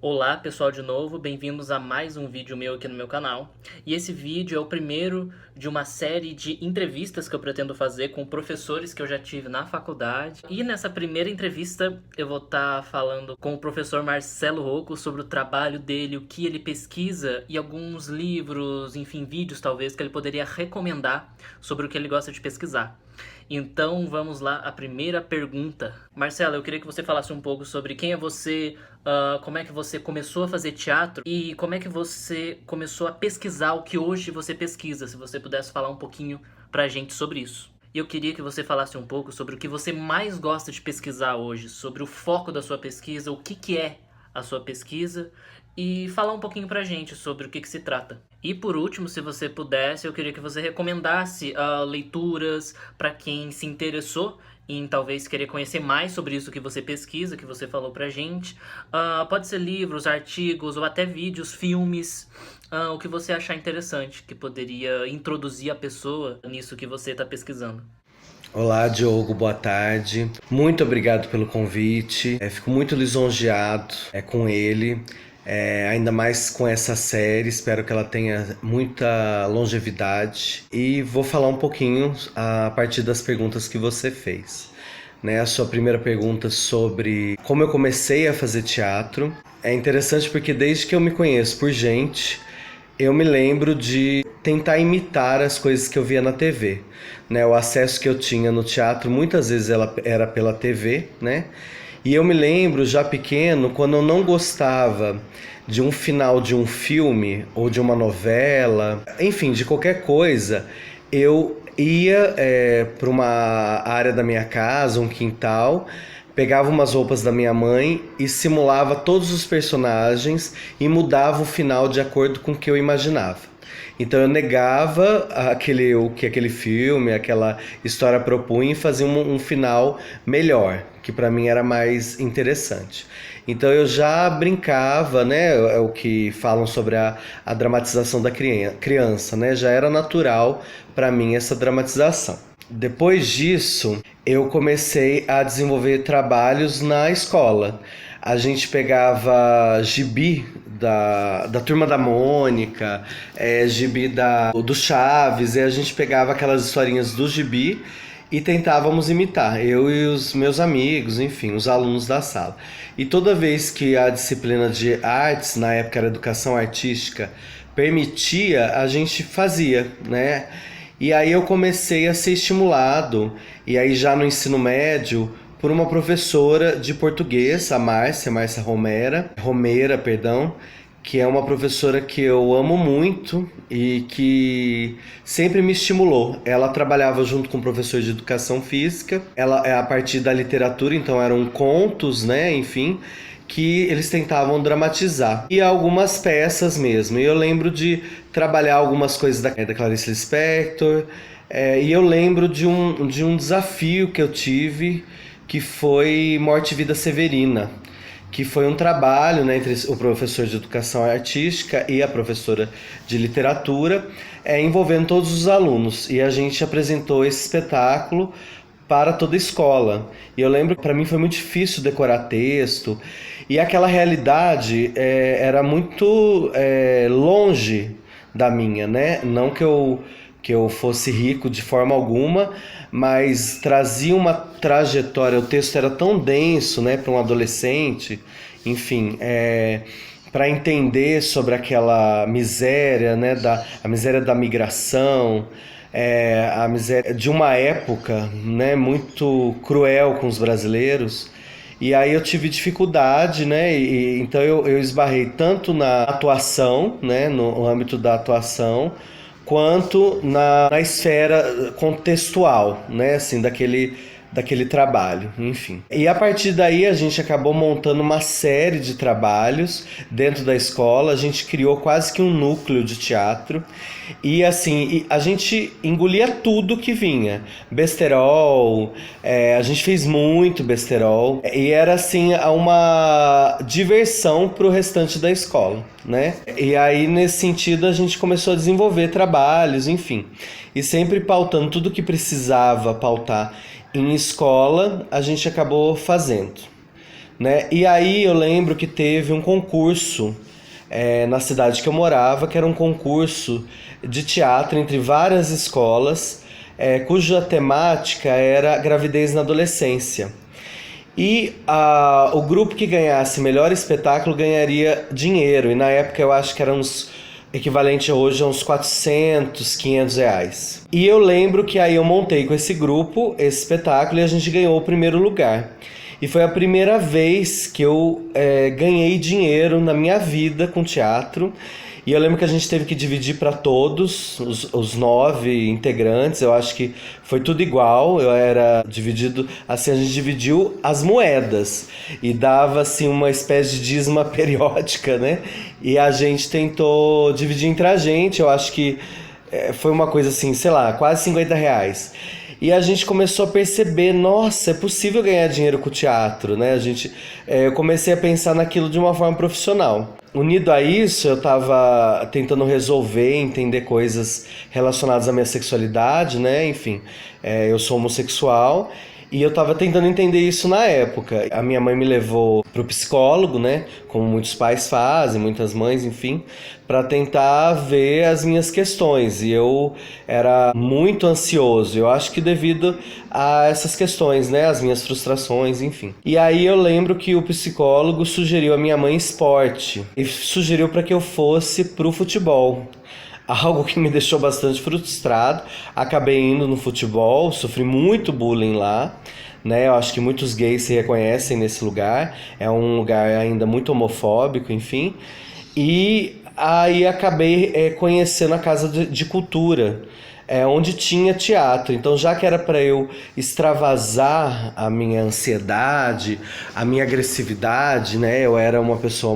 Olá pessoal de novo, bem-vindos a mais um vídeo meu aqui no meu canal. E esse vídeo é o primeiro de uma série de entrevistas que eu pretendo fazer com professores que eu já tive na faculdade. E nessa primeira entrevista eu vou estar falando com o professor Marcelo Rocco sobre o trabalho dele, o que ele pesquisa e alguns livros, enfim, vídeos talvez que ele poderia recomendar sobre o que ele gosta de pesquisar. Então vamos lá, a primeira pergunta. Marcelo, eu queria que você falasse um pouco sobre quem é você, como é que você começou a fazer teatro e como é que você começou a pesquisar o que hoje você pesquisa, se você pudesse falar um pouquinho pra gente sobre isso. E eu queria que você falasse um pouco sobre o que você mais gosta de pesquisar hoje, sobre o foco da sua pesquisa, o que é a sua pesquisa e falar um pouquinho pra gente sobre o que se trata. E por último, se você pudesse, eu queria que você recomendasse leituras para quem se interessou em talvez querer conhecer mais sobre isso que você pesquisa, que você falou pra gente. Pode ser livros, artigos ou até vídeos, filmes, o que você achar interessante, que poderia introduzir a pessoa nisso que você está pesquisando. Olá, Diogo, boa tarde. Muito obrigado pelo convite. Fico muito lisonjeado com ele, ainda mais com essa série. Espero que ela tenha muita longevidade. E vou falar um pouquinho a partir das perguntas que você fez. A sua primeira pergunta sobre como eu comecei a fazer teatro. É interessante porque desde que eu me conheço por gente, eu me lembro de tentar imitar as coisas que eu via na TV, né? O acesso que eu tinha no teatro muitas vezes ela era pela TV, né? E eu me lembro já pequeno, quando eu não gostava de um final de um filme ou de uma novela, enfim, de qualquer coisa, eu ia para uma área da minha casa, um quintal, pegava umas roupas da minha mãe e simulava todos os personagens e mudava o final de acordo com o que eu imaginava. Então eu negava o que aquele filme, aquela história propunha e fazia um final melhor, que para mim era mais interessante. Então eu já brincava, né, é o que falam sobre a dramatização da criança, né, já era natural para mim essa dramatização. Depois disso, eu comecei a desenvolver trabalhos na escola. A gente pegava gibi da Turma da Mônica, gibi do Chaves, e a gente pegava aquelas historinhas do gibi e tentávamos imitar, eu e os meus amigos, enfim, os alunos da sala. E toda vez que a disciplina de artes, na época era educação artística, permitia, a gente fazia, né? E aí eu comecei a ser estimulado, e aí já no ensino médio, por uma professora de português, a Márcia Romeira, perdão, que é uma professora que eu amo muito e que sempre me estimulou. Ela trabalhava junto com o professor de educação física, ela é a partir da literatura, então eram contos, né, enfim, que eles tentavam dramatizar. E algumas peças mesmo. E eu lembro de trabalhar algumas coisas da Clarice Lispector, e eu lembro de um desafio que eu tive, que foi Morte e Vida Severina, que foi um trabalho, né, entre o professor de educação artística e a professora de literatura, envolvendo todos os alunos. E a gente apresentou esse espetáculo para toda a escola. E eu lembro que para mim foi muito difícil decorar texto, e aquela realidade era muito longe da minha, né? Não que eu fosse rico de forma alguma, mas trazia uma trajetória, o texto era tão denso, né, para um adolescente, enfim, para entender sobre aquela miséria, né, a miséria da migração, a miséria de uma época, né, muito cruel com os brasileiros. E aí eu tive dificuldade, né? Então eu esbarrei tanto na atuação, né, no âmbito da atuação, quanto na esfera contextual, né, assim, daquele trabalho, enfim. E a partir daí a gente acabou montando uma série de trabalhos dentro da escola, a gente criou quase que um núcleo de teatro, e assim, a gente engolia tudo que vinha, besterol, a gente fez muito besterol, e era assim uma diversão para o restante da escola, né? E aí nesse sentido a gente começou a desenvolver trabalhos, enfim, e sempre pautando tudo que precisava pautar em escola, a gente acabou fazendo. né? E aí eu lembro que teve um concurso na cidade que eu morava, que era um concurso de teatro entre várias escolas, cuja temática era gravidez na adolescência. E o grupo que ganhasse melhor espetáculo ganharia dinheiro. E na época eu acho que era uns equivalente a hoje a uns 400, 500 reais. E eu lembro que aí eu montei com esse grupo esse espetáculo e a gente ganhou o primeiro lugar. E foi a primeira vez que eu ganhei dinheiro na minha vida com teatro. E eu lembro que a gente teve que dividir para todos, os 9 integrantes, eu acho que foi tudo igual, eu era dividido, assim, a gente dividiu as moedas e dava, assim, uma espécie de dízima periódica, né? E a gente tentou dividir entre a gente, eu acho que foi uma coisa assim, sei lá, quase 50 reais. E a gente começou a perceber, nossa, é possível ganhar dinheiro com o teatro, né? Eu comecei a pensar naquilo de uma forma profissional. Unido a isso, eu estava tentando resolver, entender coisas relacionadas à minha sexualidade, né? Enfim, eu sou homossexual e eu estava tentando entender isso na época. A minha mãe me levou para o psicólogo, né? Como muitos pais fazem, muitas mães, enfim, para tentar ver as minhas questões. E eu era muito ansioso, eu acho que devido a essas questões, né? As minhas frustrações, enfim. E aí eu lembro que o psicólogo sugeriu a minha mãe esporte e sugeriu para que eu fosse pro futebol. Algo que me deixou bastante frustrado. Acabei indo no futebol, sofri muito bullying lá, né? Eu acho que muitos gays se reconhecem nesse lugar. É um lugar ainda muito homofóbico, enfim. E aí acabei conhecendo a Casa de Cultura, onde tinha teatro. Então, já que era para eu extravasar a minha ansiedade, a minha agressividade, né? Eu era uma pessoa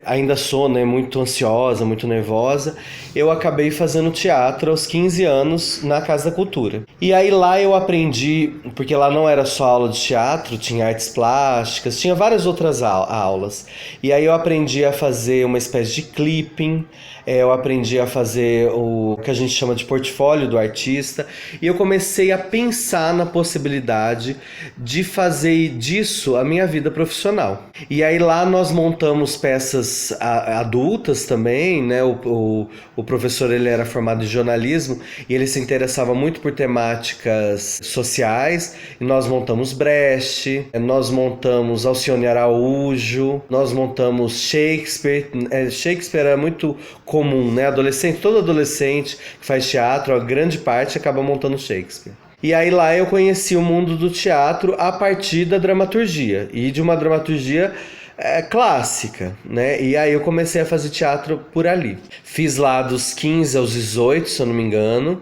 ainda sou, né? Muito ansiosa, muito nervosa. Eu acabei fazendo teatro aos 15 anos na Casa da Cultura. E aí lá eu aprendi, porque lá não era só aula de teatro, tinha artes plásticas, tinha várias outras aulas. E aí eu aprendi a fazer uma espécie de clipping, eu aprendi a fazer o que a gente chama de portfólio do artista, e eu comecei a pensar na possibilidade de fazer disso a minha vida profissional. E aí lá nós montamos peças adultas também, né? O professor, ele era formado em jornalismo e ele se interessava muito por temáticas sociais, e nós montamos Brecht, nós montamos Alcione Araújo, nós montamos Shakespeare. Shakespeare era muito comum, né? Todo adolescente que faz teatro, a grande parte acaba montando Shakespeare. E aí lá eu conheci o mundo do teatro a partir da dramaturgia, e de uma dramaturgia clássica, né? E aí eu comecei a fazer teatro por ali. Fiz lá dos 15 aos 18, se eu não me engano,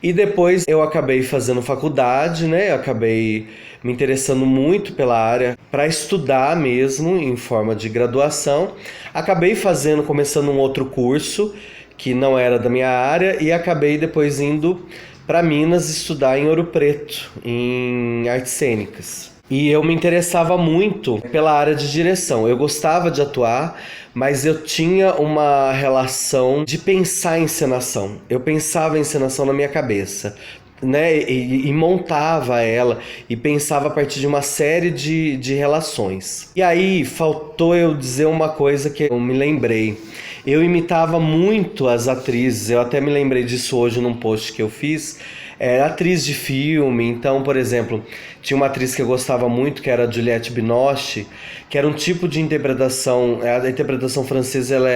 e depois eu acabei fazendo faculdade, né? Eu acabei me interessando muito pela área para estudar mesmo, em forma de graduação. Acabei começando um outro curso que não era da minha área, e acabei depois indo para Minas estudar em Ouro Preto, em artes cênicas. E eu me interessava muito pela área de direção. Eu gostava de atuar, mas eu tinha uma relação de pensar em encenação. Eu pensava em encenação na minha cabeça, né? E montava ela e pensava a partir de uma série de relações. E aí faltou eu dizer uma coisa que eu me lembrei. Eu imitava muito as atrizes, eu até me lembrei disso hoje num post que eu fiz. Era atriz de filme, então, por exemplo, tinha uma atriz que eu gostava muito, que era a Juliette Binoche, que era um tipo de interpretação, a interpretação francesa ela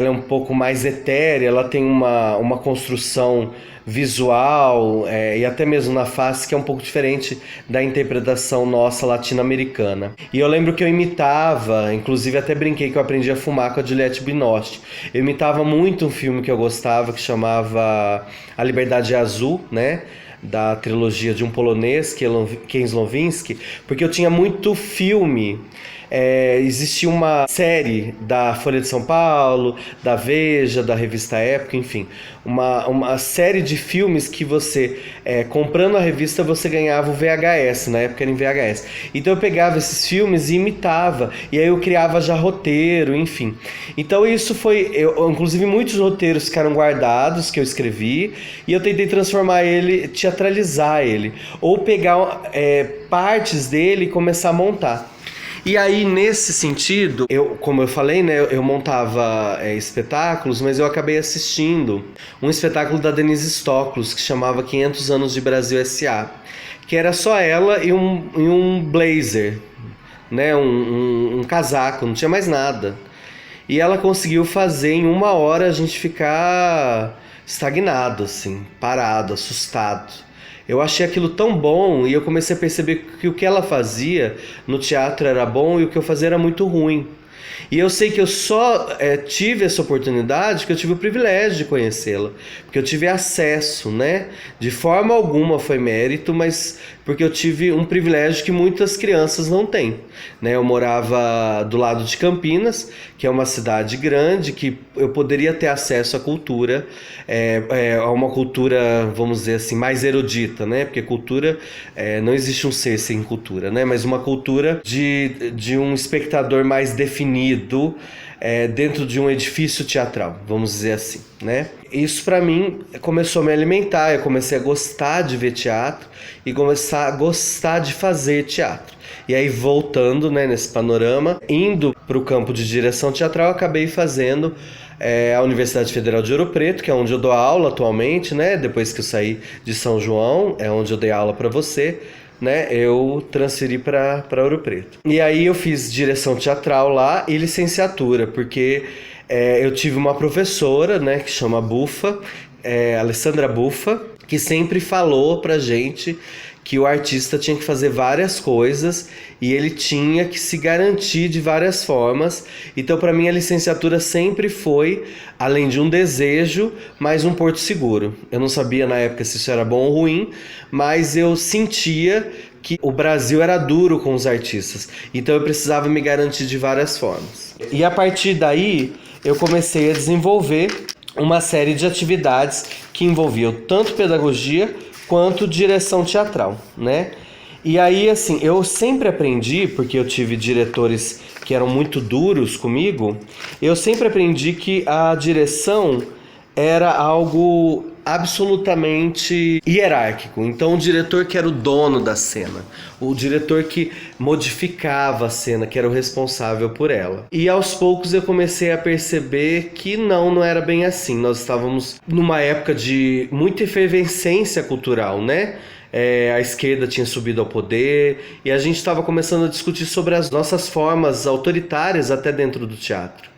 é um pouco mais etérea, ela tem uma construção visual e até mesmo na face que é um pouco diferente da interpretação nossa latino-americana. E eu lembro que eu imitava, inclusive até brinquei que eu aprendi a fumar com a Juliette Binoche. Eu imitava muito um filme que eu gostava, que chamava A Liberdade é Azul, né? Da trilogia de um polonês, Ken Slowinski, porque eu tinha muito filme. Existia uma série da Folha de São Paulo, da Veja, da revista Época, enfim, uma série de filmes que você, comprando a revista, você ganhava o VHS, na época era em VHS. Então eu pegava esses filmes e imitava, e aí eu criava já roteiro, enfim. Então isso inclusive muitos roteiros ficaram guardados, que eu escrevi, e eu tentei transformar ele, teatralizar ele, ou pegar partes dele e começar a montar. E aí, nesse sentido, como eu falei, né, eu montava espetáculos, mas eu acabei assistindo um espetáculo da Denise Stoklos, que chamava 500 anos de Brasil S.A., que era só ela e um blazer, né, um casaco, não tinha mais nada. E ela conseguiu fazer em 1 hora a gente ficar estagnado, assim, parado, assustado. Eu achei aquilo tão bom e eu comecei a perceber que o que ela fazia no teatro era bom e o que eu fazia era muito ruim. E eu sei que eu só tive essa oportunidade porque eu tive o privilégio de conhecê-la, porque eu tive acesso, né? De forma alguma foi mérito, mas porque eu tive um privilégio que muitas crianças não têm, né? Eu morava do lado de Campinas, que é uma cidade grande, que eu poderia ter acesso à cultura, a uma cultura, vamos dizer assim, mais erudita, né? Porque cultura, não existe um ser sem cultura, né? Mas uma cultura de um espectador mais definido, dentro de um edifício teatral, vamos dizer assim, né? Isso para mim começou a me alimentar, eu comecei a gostar de ver teatro e começar a gostar de fazer teatro. E aí voltando, né, nesse panorama, indo para o campo de direção teatral, eu acabei fazendo a Universidade Federal de Ouro Preto, que é onde eu dou aula atualmente, né? Depois que eu saí de São João, é onde eu dei aula para você, né, eu transferi para Ouro Preto. E aí eu fiz direção teatral lá e licenciatura, porque eu tive uma professora, né, que chama Bufa, Alessandra Bufa, que sempre falou pra gente que o artista tinha que fazer várias coisas e ele tinha que se garantir de várias formas. Então, para mim, a licenciatura sempre foi, além de um desejo, mais um porto seguro. Eu não sabia na época se isso era bom ou ruim, mas eu sentia que o Brasil era duro com os artistas. Então, eu precisava me garantir de várias formas. E a partir daí, eu comecei a desenvolver uma série de atividades que envolviam tanto pedagogia quanto direção teatral, né? E aí, assim, eu sempre aprendi, porque eu tive diretores que eram muito duros comigo, eu sempre aprendi que a direção era algo absolutamente hierárquico. Então, o diretor que era o dono da cena, o diretor que modificava a cena, que era o responsável por ela. E aos poucos eu comecei a perceber que não era bem assim. Nós estávamos numa época de muita efervescência cultural, né? A esquerda tinha subido ao poder e a gente estava começando a discutir sobre as nossas formas autoritárias até dentro do teatro.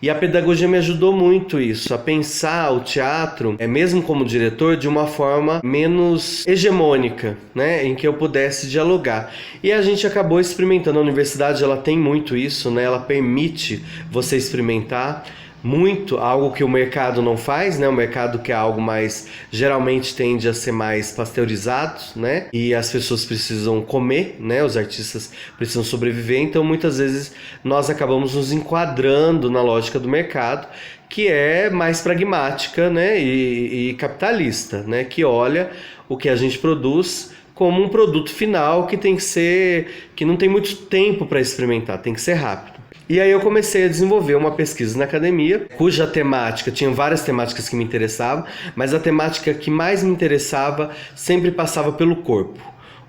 E a pedagogia me ajudou muito isso, a pensar o teatro, mesmo como diretor, de uma forma menos hegemônica, né, em que eu pudesse dialogar. E a gente acabou experimentando. A universidade, ela tem muito isso, né, ela permite você experimentar muito, algo que o mercado não faz, né? O mercado que é algo mais, geralmente tende a ser mais pasteurizado, né? E as pessoas precisam comer, né? Os artistas precisam sobreviver, então muitas vezes nós acabamos nos enquadrando na lógica do mercado, que é mais pragmática, né? E capitalista, né? Que olha o que a gente produz como um produto final que tem que ser, que não tem muito tempo para experimentar, tem que ser rápido. E aí eu comecei a desenvolver uma pesquisa na academia, cuja temática, tinham várias temáticas que me interessavam, mas a temática que mais me interessava sempre passava pelo corpo.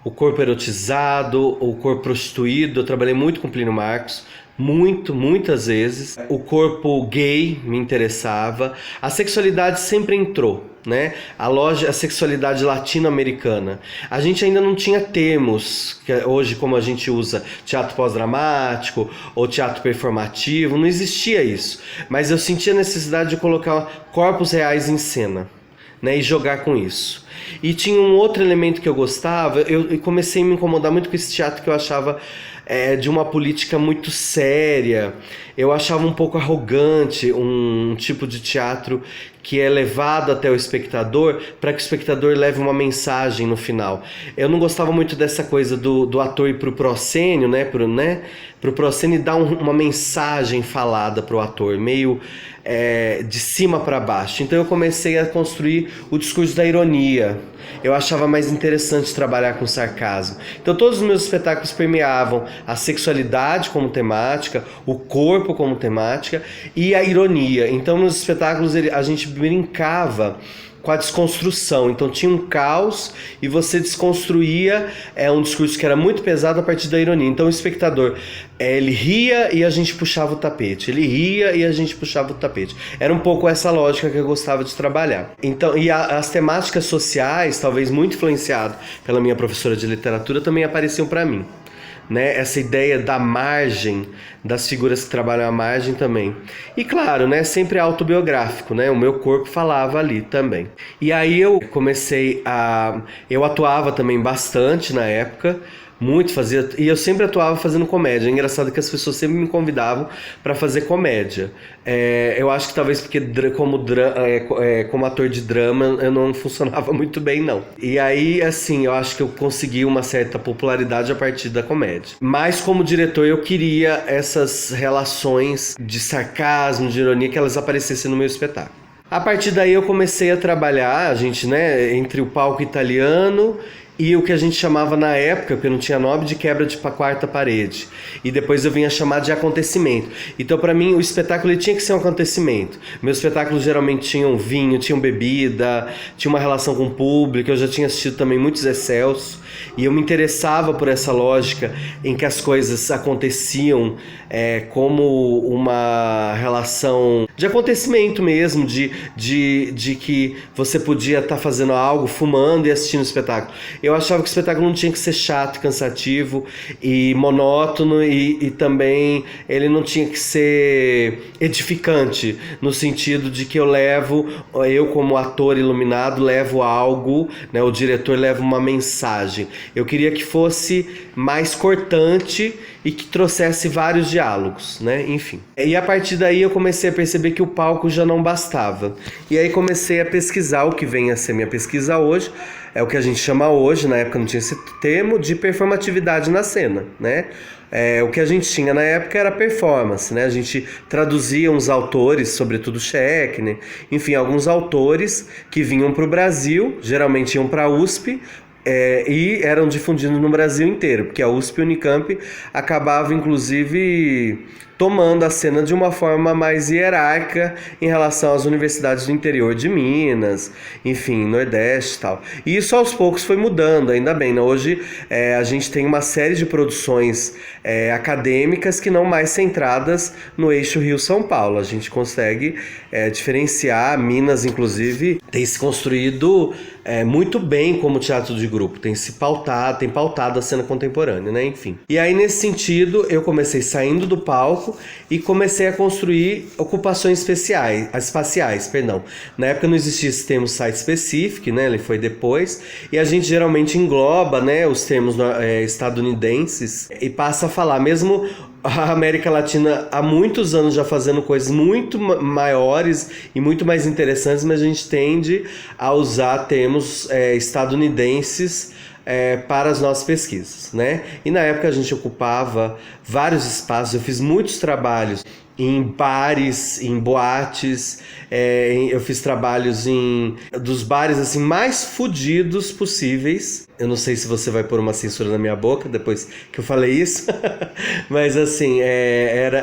O corpo erotizado, o corpo prostituído. Eu trabalhei muito com Plínio Marcos, muitas vezes. O corpo gay me interessava. A sexualidade sempre entrou, né? A sexualidade latino-americana. A gente ainda não tinha termos, que hoje como a gente usa teatro pós-dramático ou teatro performativo, não existia isso. Mas eu sentia a necessidade de colocar corpos reais em cena, né? E jogar com isso. E tinha um outro elemento que eu gostava, eu comecei a me incomodar muito com esse teatro que eu achava de uma política muito séria. Eu achava um pouco arrogante um tipo de teatro que é levado até o espectador para que o espectador leve uma mensagem no final. Eu não gostava muito dessa coisa do ator ir pro proscênio, né? Pro proscênio e dar uma mensagem falada pro ator, meio de cima para baixo. Então eu comecei a construir o discurso da ironia. Eu achava mais interessante trabalhar com sarcasmo. Então todos os meus espetáculos permeavam a sexualidade como temática, o corpo como temática e a ironia. Então nos espetáculos a gente brincava com a desconstrução. Então tinha um caos e você desconstruía um discurso que era muito pesado a partir da ironia. Então o espectador, ele ria e a gente puxava o tapete. Ele ria e a gente puxava o tapete. Era um pouco essa lógica que eu gostava de trabalhar. Então, e as temáticas sociais, talvez muito influenciado pela minha professora de literatura, também apareciam para mim. Né, essa ideia da margem, das figuras que trabalham à margem também. E claro, né, sempre autobiográfico, né, o meu corpo falava ali também. E aí eu eu atuava também bastante na época, muito fazia, e eu sempre atuava fazendo comédia. É engraçado que as pessoas sempre me convidavam para fazer comédia. Eu acho que talvez porque como ator de drama eu não funcionava muito bem, não. E aí, assim, eu acho que eu consegui uma certa popularidade a partir da comédia. Mas como diretor eu queria essas relações de sarcasmo, de ironia, que elas aparecessem no meu espetáculo. A partir daí eu comecei a trabalhar, entre o palco italiano e o que a gente chamava na época, porque não tinha nome, de quebra de quarta parede. E depois eu vinha chamar de acontecimento. Então, para mim, o espetáculo ele tinha que ser um acontecimento. Meus espetáculos geralmente tinham vinho, tinham bebida, tinha uma relação com o público. Eu já tinha assistido também muitos Excelsos. E eu me interessava por essa lógica em que as coisas aconteciam como uma relação de acontecimento mesmo, de que você podia estar fazendo algo, fumando e assistindo o espetáculo. Eu achava que o espetáculo não tinha que ser chato, cansativo e monótono, e também ele não tinha que ser edificante, no sentido de que eu como ator iluminado levo algo, né, o diretor leva uma mensagem. Eu queria que fosse mais cortante e que trouxesse vários diálogos, né? Enfim. E a partir daí eu comecei a perceber que o palco já não bastava. E aí comecei a pesquisar o que vem a ser minha pesquisa hoje. É o que a gente chama hoje, na época não tinha esse termo, de performatividade na cena, né? O que a gente tinha na época era performance, né? A gente traduzia uns autores, sobretudo Schechner, enfim, alguns autores que vinham para o Brasil, geralmente iam para a USP, e eram difundidos no Brasil inteiro, porque a USP e a Unicamp acabavam, inclusive, tomando a cena de uma forma mais hierárquica em relação às universidades do interior de Minas, enfim, Nordeste e tal. E isso aos poucos foi mudando, ainda bem, né? Hoje a gente tem uma série de produções acadêmicas que não mais centradas no eixo Rio-São Paulo. A gente consegue diferenciar. Minas, inclusive, tem se construído muito bem como teatro de grupo, tem pautado a cena contemporânea, né? Enfim. E aí, nesse sentido, eu comecei saindo do palco e comecei a construir ocupações espaciais. Na época não existia esse termo site specific, né? Ele foi depois, e a gente geralmente engloba, né, os termos estadunidenses e passa a falar, mesmo a América Latina há muitos anos já fazendo coisas muito maiores e muito mais interessantes, mas a gente tende a usar termos estadunidenses para as nossas pesquisas, né? E na época a gente ocupava vários espaços, eu fiz muitos trabalhos em bares, em boates, eu fiz trabalhos dos bares assim mais fudidos possíveis. Eu não sei se você vai pôr uma censura na minha boca depois que eu falei isso, mas assim,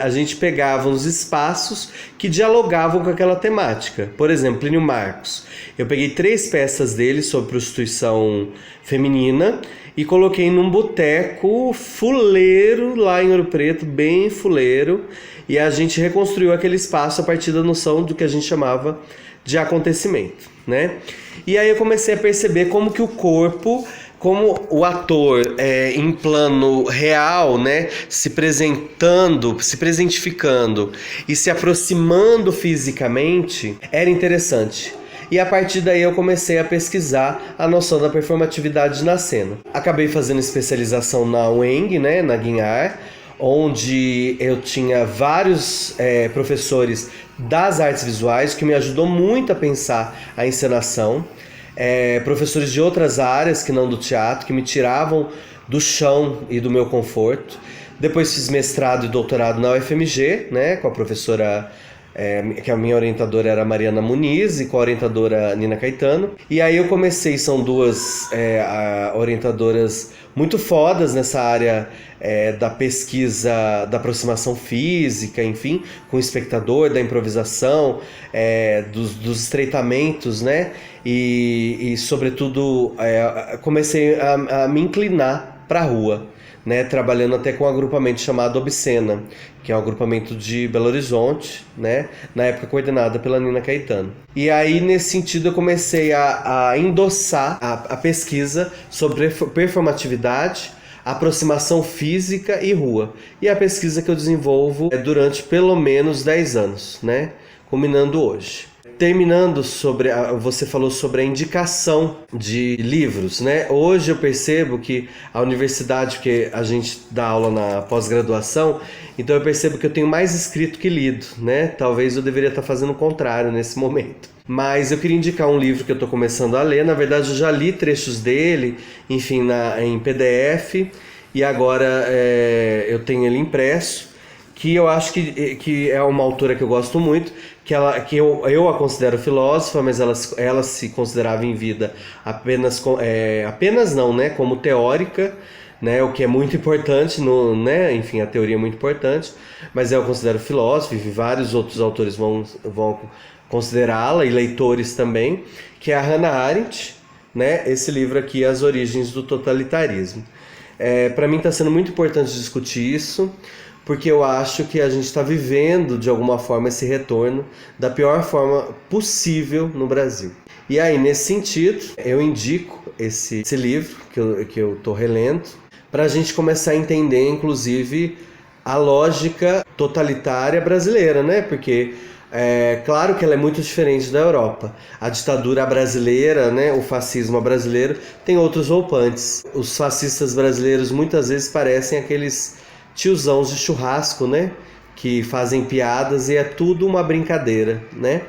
a gente pegava uns espaços que dialogavam com aquela temática. Por exemplo, Plínio Marcos. Eu peguei 3 peças dele sobre prostituição feminina e coloquei num boteco fuleiro lá em Ouro Preto, bem fuleiro, e a gente reconstruiu aquele espaço a partir da noção do que a gente chamava de acontecimento, né? E aí eu comecei a perceber como que o corpo, como o ator em plano real, né, se presentificando e se aproximando fisicamente, era interessante. E a partir daí eu comecei a pesquisar a noção da performatividade na cena. Acabei fazendo especialização na UENG, né, na Guinhar, onde eu tinha vários professores das artes visuais, que me ajudou muito a pensar a encenação. Professores de outras áreas que não do teatro, que me tiravam do chão e do meu conforto. Depois fiz mestrado e doutorado na UFMG, né, com a professora que a minha orientadora era a Mariana Muniz e com a orientadora Nina Caetano. E aí eu comecei, são duas orientadoras muito fodas nessa área da pesquisa, da aproximação física, enfim, com o espectador, da improvisação, dos estreitamentos, né? E sobretudo, comecei a me inclinar para a rua, né, trabalhando até com um agrupamento chamado Obscena, que é um agrupamento de Belo Horizonte, né, na época coordenada pela Nina Caetano. E aí, nesse sentido, eu comecei a endossar a pesquisa sobre performatividade, aproximação física e rua. E a pesquisa que eu desenvolvo durante pelo menos 10 anos, né, culminando hoje. Terminando você falou sobre a indicação de livros, né? Hoje eu percebo que a universidade, porque a gente dá aula na pós-graduação, então eu percebo que eu tenho mais escrito que lido, né? Talvez eu deveria estar fazendo o contrário nesse momento. Mas eu queria indicar um livro que eu estou começando a ler. Na verdade, eu já li trechos dele, enfim, em PDF, e agora eu tenho ele impresso, que eu acho que é uma autora que eu gosto muito, que eu a considero filósofa, mas ela se considerava em vida apenas não, né, como teórica, né, o que é muito importante, né, enfim, a teoria é muito importante, mas eu a considero filósofa, e vários outros autores vão considerá-la, e leitores também, que é a Hannah Arendt, né, esse livro aqui, As Origens do Totalitarismo. Para mim está sendo muito importante discutir isso, porque eu acho que a gente está vivendo, de alguma forma, esse retorno da pior forma possível no Brasil. E aí, nesse sentido, eu indico esse livro que eu estou relendo, para a gente começar a entender, inclusive, a lógica totalitária brasileira, né? Porque claro que ela é muito diferente da Europa. A ditadura brasileira, né, o fascismo brasileiro, tem outros roupantes. Os fascistas brasileiros muitas vezes parecem aqueles tiozãos de churrasco, né? Que fazem piadas e é tudo uma brincadeira, né?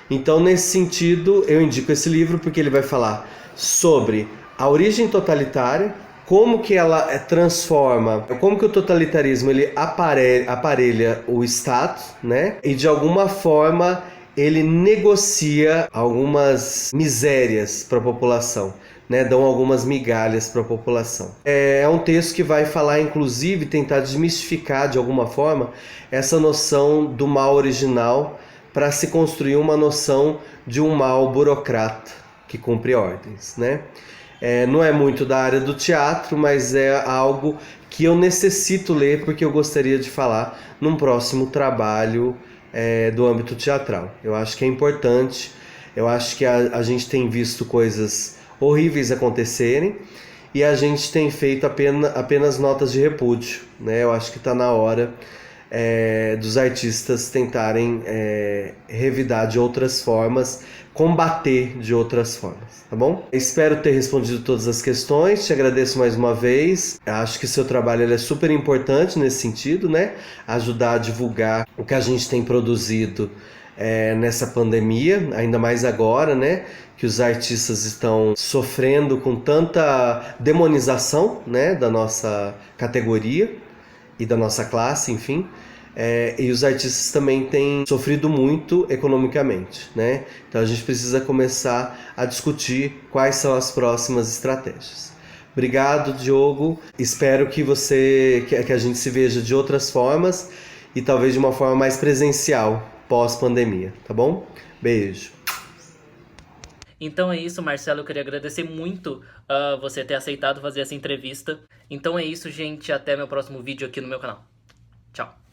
Então, nesse sentido, eu indico esse livro porque ele vai falar sobre a origem totalitária, como que ela transforma, como que o totalitarismo ele aparelha o Estado, né? E de alguma forma ele negocia algumas misérias para a população, né, dão algumas migalhas para a população. É um texto que vai falar, inclusive, tentar desmistificar de alguma forma essa noção do mal original para se construir uma noção de um mal burocrata que cumpre ordens, né? Não é muito da área do teatro, mas é algo que eu necessito ler porque eu gostaria de falar num próximo trabalho do âmbito teatral. Eu acho que é importante, eu acho que a gente tem visto coisas horríveis acontecerem e a gente tem feito apenas notas de repúdio, né? Eu acho que está na hora dos artistas tentarem revidar de outras formas, combater de outras formas, tá bom? Espero ter respondido todas as questões, te agradeço mais uma vez. Acho que seu trabalho ele é super importante nesse sentido, né? Ajudar a divulgar o que a gente tem produzido nessa pandemia, ainda mais agora, né? Que os artistas estão sofrendo com tanta demonização, né, da nossa categoria e da nossa classe, enfim. E os artistas também têm sofrido muito economicamente, né? Então a gente precisa começar a discutir quais são as próximas estratégias. Obrigado, Diogo. Espero que a gente se veja de outras formas e talvez de uma forma mais presencial pós-pandemia, tá bom? Beijo. Então é isso, Marcelo. Eu queria agradecer muito você ter aceitado fazer essa entrevista. Então é isso, gente. Até meu próximo vídeo aqui no meu canal. Tchau.